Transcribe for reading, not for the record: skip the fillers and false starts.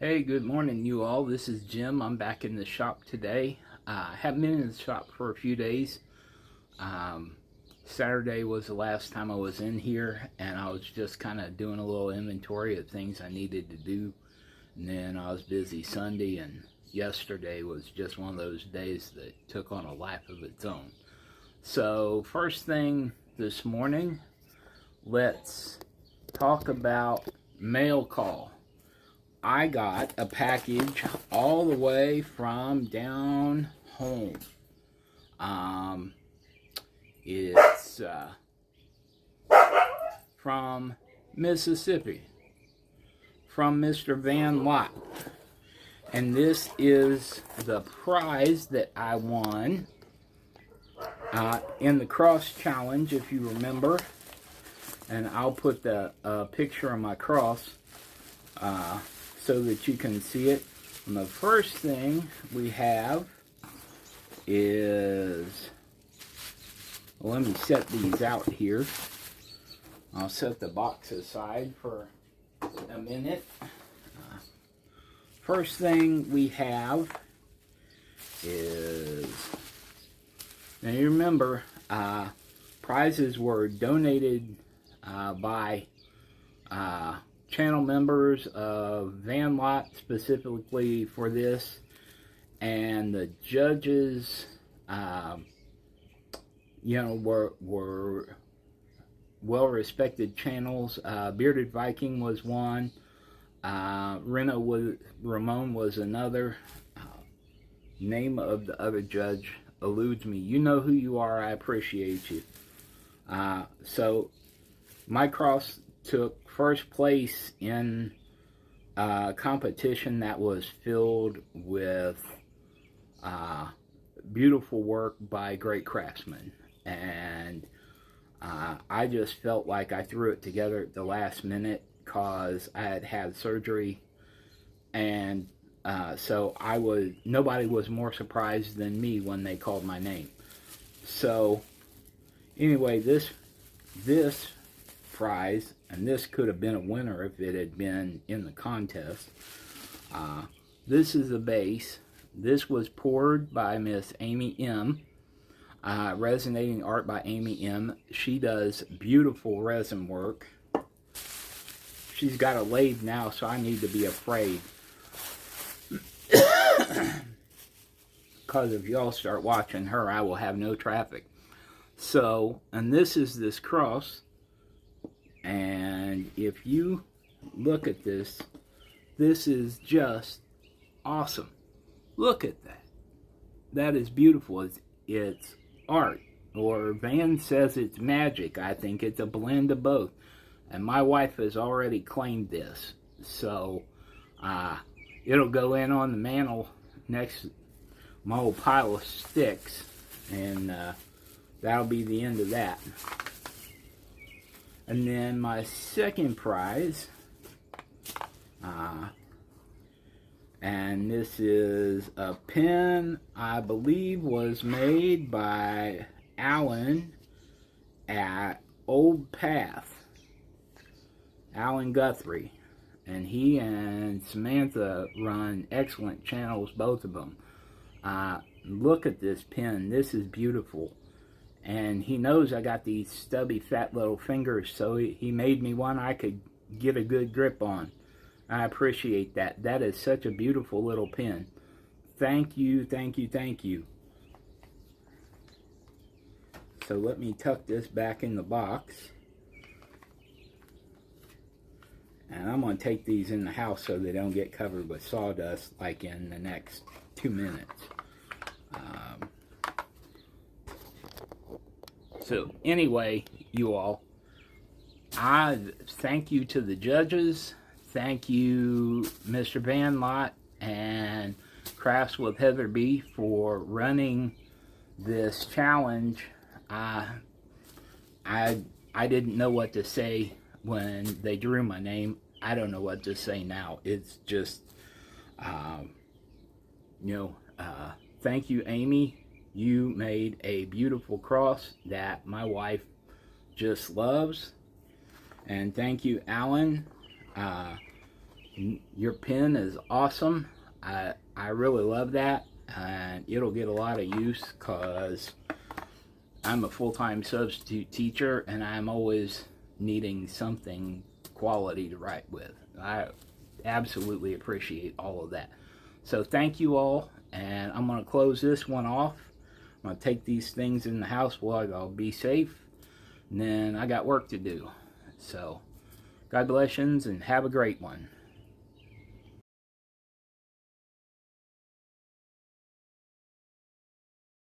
Hey, good morning, you all. This is Jim. I'm back in the shop today. I haven't been in the shop for a few days. Um, Saturday was the last time I was in here, and I was just kind of doing a little inventory of things I needed to do. And then I was busy Sunday, and yesterday was just one of those days that took on a life of its own. So, first thing this morning, let's talk about mail call. I got a package all the way from down home. It's from Mississippi, from Mr. Van Lott. And this is the prize that I won in the cross challenge, if you remember. And I'll put the picture of my cross so that you can see it. And the first thing we have is, well, let me set these out here. I'll set the box aside for a minute. First thing we have is, now you remember, prizes were donated by channel members of Van Lott specifically for this, and the judges, were well-respected channels. Bearded Viking was one. Ramon was another. Name of the other judge eludes me. You know who you are. I appreciate you. So my cross took first place in a competition that was filled with beautiful work by great craftsmen, and I just felt like I threw it together at the last minute because I had had surgery, and so nobody was more surprised than me when they called my name. So anyway, this prize, and this could have been a winner if it had been in the contest. This is the base. This was poured by Miss Amy M. Resonating Art by Amy M. She does beautiful resin work. She's got a lathe now, so I need to be afraid. Because if y'all start watching her, I will have no traffic. So, and this is this cross. And if you look at this, this is just awesome. Look at that. That is beautiful. It's art. Or Van says it's magic. I think it's a blend of both. And my wife has already claimed this. So, it'll go in on the mantle next to my old pile of sticks. And that'll be the end of that. And then my second prize, and this is a pen I believe was made by Alan at Old Path, Alan Guthrie, and he and Samantha run excellent channels, both of them. Look at this pen. This is beautiful. And he knows I got these stubby, fat little fingers, so he made me one I could get a good grip on. I appreciate that. That is such a beautiful little pen. Thank you, thank you, thank you. So let me tuck this back in the box. And I'm going to take these in the house so they don't get covered with sawdust like in the next 2 minutes. So anyway, you all, I thank you to the judges. Thank you, Mr. Van Lott and Crafts with Heather B for running this challenge. I didn't know what to say when they drew my name. I don't know what to say now. It's just, thank you, Amy. You made a beautiful cross that my wife just loves. And thank you, Alan. Your pen is awesome. I really love that, and it'll get a lot of use because I'm a full-time substitute teacher, and I'm always needing something quality to write with. I absolutely appreciate all of that. So thank you all, and I'm going to close this one off. I'm going to take these things in the house while I'll be safe, and then I got work to do. So God bless you and have a great one.